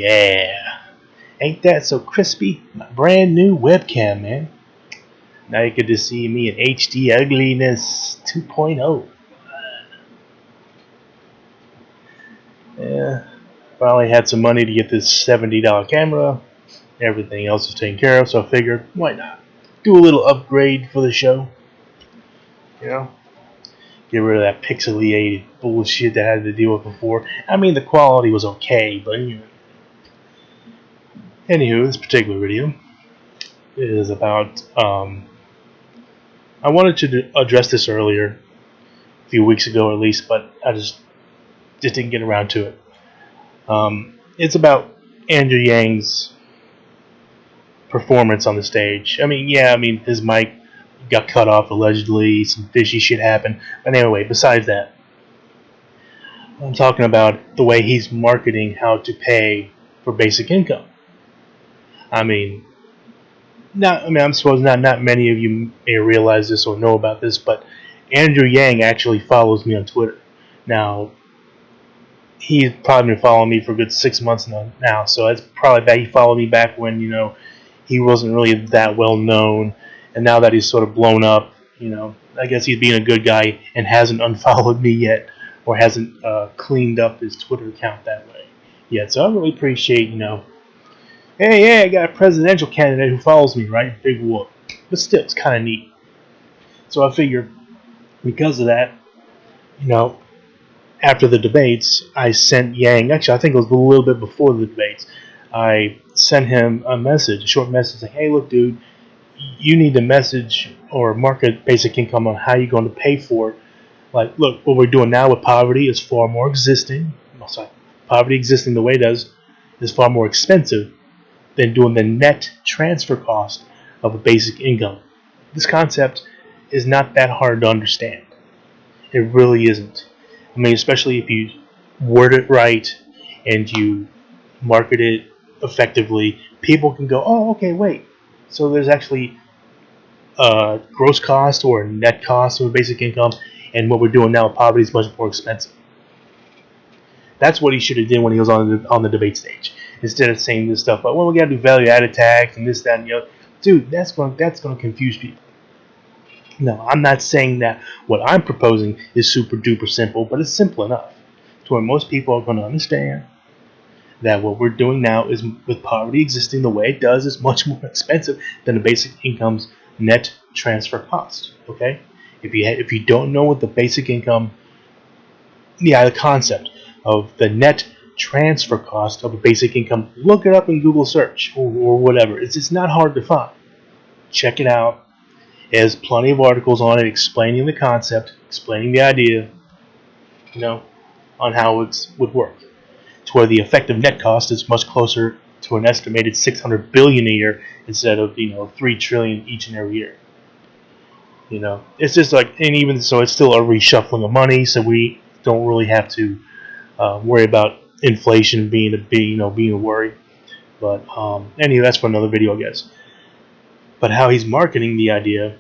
yeah. Ain't that so crispy? My brand new webcam, man. Now you get to see me in HD ugliness 2.0. Yeah. Finally had some money to get this $70 camera. Everything else is taken care of, so I figured, why not? Do a little upgrade for the show. You know? Get rid of that pixelated bullshit that I had to deal with before. I mean, the quality was okay, but you know. Anywho, this particular video is about. I wanted to address this earlier, a few weeks ago at least, but I just didn't get around to it. It's about Andrew Yang's performance on the stage. I mean, his mic got cut off allegedly, some fishy shit happened. But anyway, besides that, I'm talking about the way he's marketing how to pay for basic income. I'm supposed not many of you may realize this or know about this, but Andrew Yang actually follows me on Twitter. Now, he's probably been following me for a good 6 months now, so it's probably that he followed me back when, he wasn't really that well known, and now that he's sort of blown up, I guess he's being a good guy and hasn't unfollowed me yet, or hasn't cleaned up his Twitter account that way yet. So I really appreciate, hey, I got a presidential candidate who follows me, right? Big whoop. But still, it's kind of neat. So I figured, because of that, after the debates, I sent Yang, actually I think it was a little bit before the debates, I sent him a short message, like, hey, look, dude, you need to message or market basic income on how you're going to pay for it. Like, look, what we're doing now with poverty is far more existing. Poverty existing the way it does is far more expensive than doing the net transfer cost of a basic income. This concept is not that hard to understand. It really isn't. I mean, especially if you word it right and you market it effectively, people can go, oh, okay, wait. So there's actually a gross cost or a net cost of a basic income, and what we're doing now with poverty is much more expensive. That's what he should have done when he was on the debate stage. Instead of saying this stuff, well, we got to do value-added tax and this, that, and the other. Dude, that's going to confuse people. No, I'm not saying that what I'm proposing is super duper simple, but it's simple enough to where most people are going to understand that what we're doing now is, with poverty existing the way it does, is much more expensive than the basic income's net transfer cost. Okay, if you don't know what the basic income, the concept of the net transfer cost of a basic income, look it up in Google search or whatever. It's not hard to find. Check it out. There's plenty of articles on it explaining the concept, explaining the idea, on how it would work. To where the effective net cost is much closer to an estimated $600 billion a year instead of $3 trillion each and every year. It's just like, and even so, it's still a reshuffling of money, so we don't really have to worry about inflation being a worry. But anyway, that's for another video, I guess. But how he's marketing the idea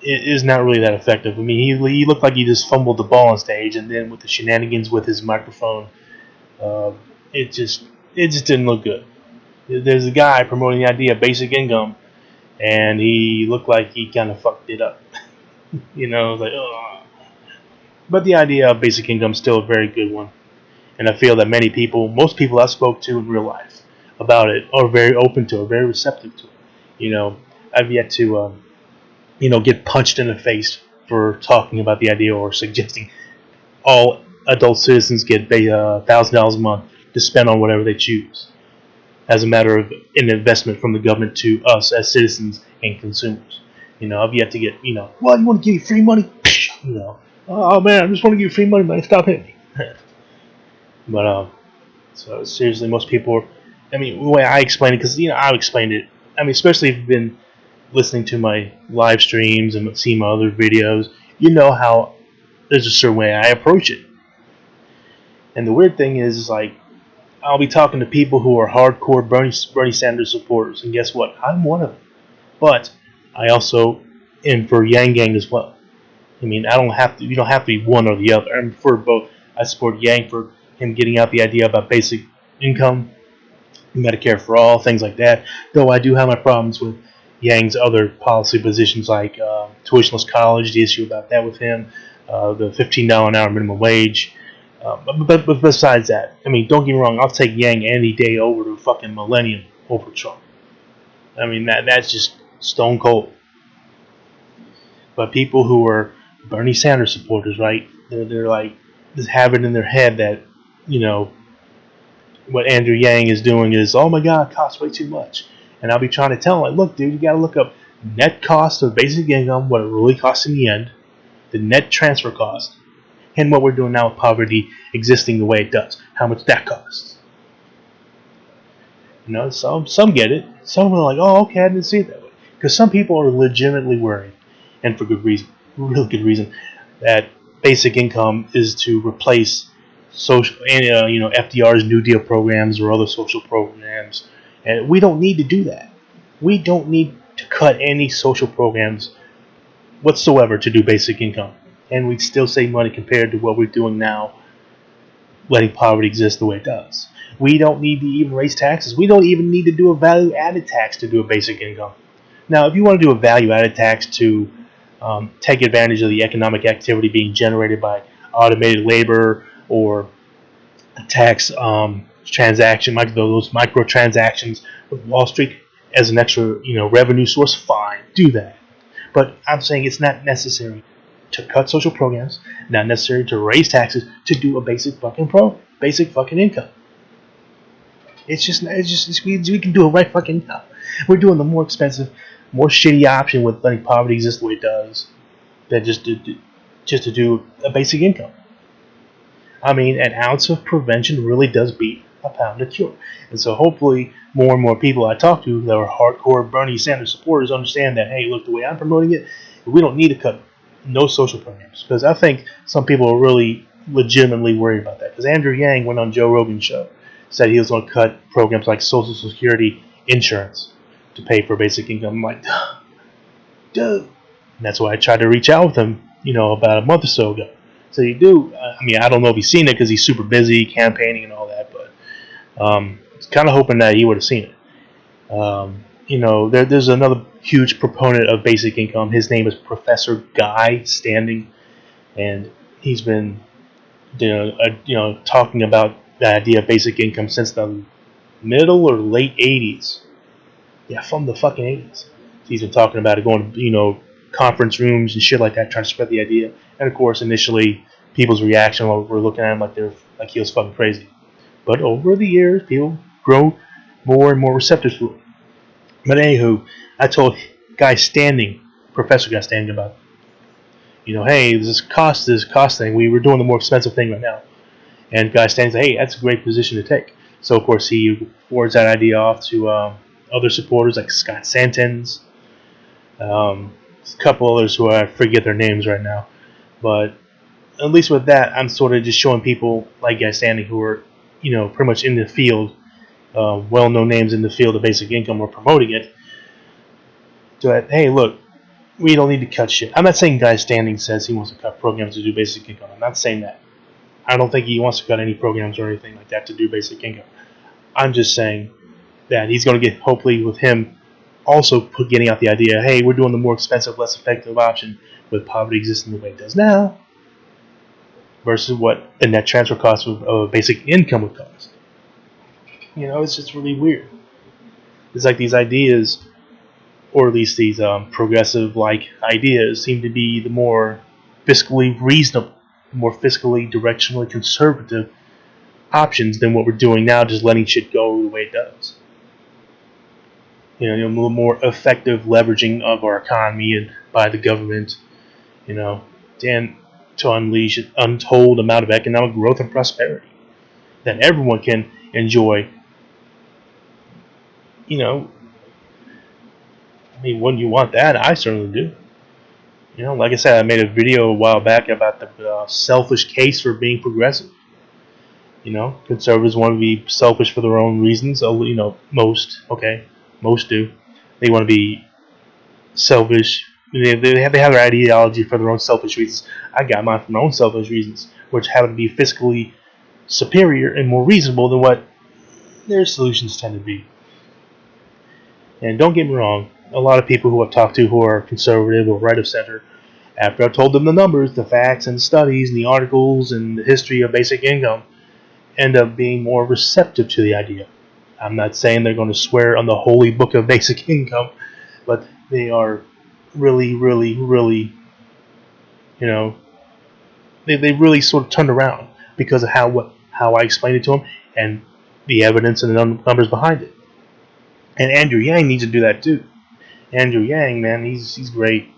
is not really that effective. I mean, he looked like he just fumbled the ball on stage, and then with the shenanigans with his microphone, it just didn't look good. There's a guy promoting the idea of basic income, and he looked like he kind of fucked it up. Like, ugh. But the idea of basic income is still a very good one, and I feel that most people I spoke to in real life about it are very open to it, very receptive to it. I've yet to, get punched in the face for talking about the idea or suggesting all adult citizens get $1,000 a month to spend on whatever they choose, as a matter of an investment from the government to us as citizens and consumers. I've yet to get, well, you want to give you free money? Oh man, I just want to give you free money, man. Stop hitting me. But so seriously, most people, the way I explain it, because I've explained it. Especially if you've been listening to my live streams and seen my other videos, how there's a certain way I approach it. And the weird thing is like, I'll be talking to people who are hardcore Bernie Sanders supporters, and guess what? I'm one of them. But I also am for Yang Gang as well. You don't have to be one or the other. I'm for both. I support Yang for him getting out the idea about basic income, Medicare for all, things like that. Though I do have my problems with Yang's other policy positions like tuitionless college, the issue about that with him, the $15 an hour minimum wage. But besides that, I mean, don't get me wrong, I'll take Yang any day over the fucking millennium over Trump. I mean, that's just stone cold. But people who are Bernie Sanders supporters, right? They're like just have it in their head that you know what Andrew Yang is doing is, oh my god, it costs way too much. And I'll be trying to tell him, like, look, dude, you got to look up net cost of basic income, what it really costs in the end, the net transfer cost, and what we're doing now with poverty existing the way it does, how much that costs. You know, some get it. Some are like, oh, okay, I didn't see it that way. Because some people are legitimately worried, and for good reason, really good reason, that basic income is to replace social, FDR's New Deal programs or other social programs, and we don't need to do that. We don't need to cut any social programs whatsoever to do basic income, and we'd still save money compared to what we're doing now, letting poverty exist the way it does. We don't need to even raise taxes. We don't even need to do a value-added tax to do a basic income. Now, if you want to do a value-added tax to take advantage of the economic activity being generated by automated labor or a tax transaction, like those microtransactions with Wall Street as an extra, revenue source, fine, do that. But I'm saying it's not necessary to cut social programs, not necessary to raise taxes to do a basic fucking income. We can do it right fucking now. We're doing the more expensive, more shitty option with letting poverty exist the way it does, than just to do a basic income. I mean, an ounce of prevention really does beat a pound of cure. And so hopefully more and more people I talk to that are hardcore Bernie Sanders supporters understand that, hey, look, the way I'm promoting it, we don't need to cut no social programs. Because I think some people are really legitimately worried about that. Because Andrew Yang went on Joe Rogan's show, said he was going to cut programs like Social Security insurance to pay for basic income. I'm like, dude. And that's why I tried to reach out with him, about a month or so ago. So you do. I mean, I don't know if he's seen it because he's super busy campaigning and all that, but it's kind of hoping that he would have seen it. There's another huge proponent of basic income. His name is Professor Guy Standing, and he's been, talking about the idea of basic income since the middle or late '80s. Yeah, from the fucking '80s. He's been talking about it, going to, conference rooms and shit like that, trying to spread the idea. And of course, initially, people's reaction were looking at him like he was fucking crazy. But over the years, people grow more and more receptive to it. But anywho, I told Professor Guy Standing about, hey, this cost thing. We were doing the more expensive thing right now. And Guy Standing said, hey, that's a great position to take. So of course, he forwards that idea off to other supporters like Scott Santens. A couple others who I forget their names right now, but at least with that, I'm sort of just showing people like Guy Standing who are, pretty much in the field, well-known names in the field of basic income or promoting it. That hey, look, we don't need to cut shit. I'm not saying Guy Standing says he wants to cut programs to do basic income. I'm not saying that. I don't think he wants to cut any programs or anything like that to do basic income. I'm just saying that he's going to get, hopefully, with him also getting out the idea, hey, we're doing the more expensive, less effective option with poverty existing the way it does now versus what the net transfer cost of basic income would cost. It's just really weird. It's like these ideas, or at least these progressive-like ideas, seem to be the more fiscally reasonable, more fiscally, directionally conservative options than what we're doing now, just letting shit go the way it does. A little more effective leveraging of our economy and by the government, and to unleash an untold amount of economic growth and prosperity that everyone can enjoy. I mean, wouldn't you want that? I certainly do. Like I said, I made a video a while back about the selfish case for being progressive. Conservatives want to be selfish for their own reasons. Most do. They want to be selfish. They have their ideology for their own selfish reasons. I got mine for my own selfish reasons, which happen to be fiscally superior and more reasonable than what their solutions tend to be. And don't get me wrong, a lot of people who I've talked to who are conservative or right of center, after I've told them the numbers, the facts, and the studies, and the articles, and the history of basic income, end up being more receptive to the idea. I'm not saying they're going to swear on the holy book of basic income, but they are really, really, really, you know, they really sort of turned around because of how I explained it to them and the evidence and the numbers behind it. And Andrew Yang needs to do that too. Andrew Yang, man, he's great.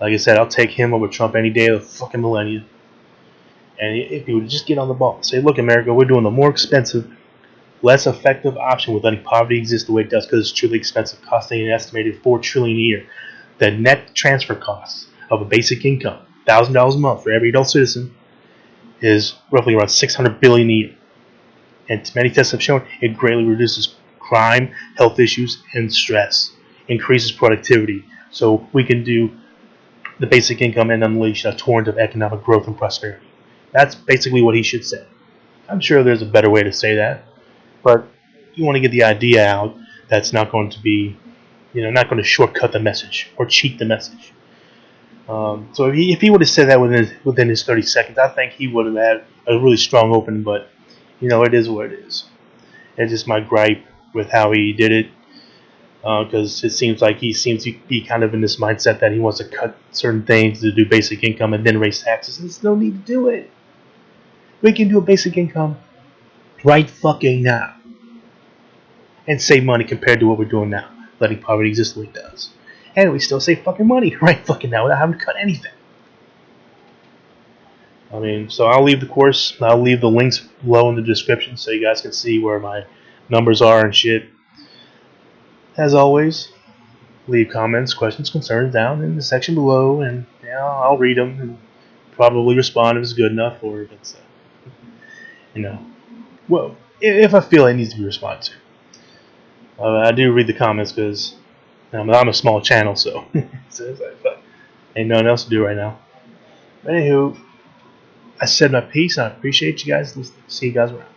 Like I said, I'll take him over Trump any day of the fucking millennium. And if he would just get on the ball, say, look, America, we're doing the more expensive, less effective option with letting poverty exist the way it does because it's truly expensive, costing an estimated $4 trillion a year. The net transfer costs of a basic income, $1,000 a month for every adult citizen, is roughly around $600 billion a year. And many tests have shown it greatly reduces crime, health issues, and stress, increases productivity. So we can do the basic income and unleash a torrent of economic growth and prosperity. That's basically what he should say. I'm sure there's a better way to say that, but you want to get the idea out that's not going to be, not going to shortcut the message or cheat the message. So if he would have said that within his 30 seconds, I think he would have had a really strong opening. But it is what it is. It's just my gripe with how he did it, because it seems like he seems to be kind of in this mindset that he wants to cut certain things to do basic income and then raise taxes. There's no need to do it. We can do a basic income right fucking now and save money compared to what we're doing now, letting poverty exist the way it does. And we still save fucking money right fucking now without having to cut anything. So I'll leave the course. I'll leave the links below in the description so you guys can see where my numbers are and shit. As always, leave comments, questions, concerns down in the section below, and I'll read them and probably respond if it's good enough, or if it's, well, if I feel it needs to be responded to. I do read the comments because I'm a small channel, so ain't nothing else to do right now. But anywho, I said my piece, and I appreciate you guys. See you guys around.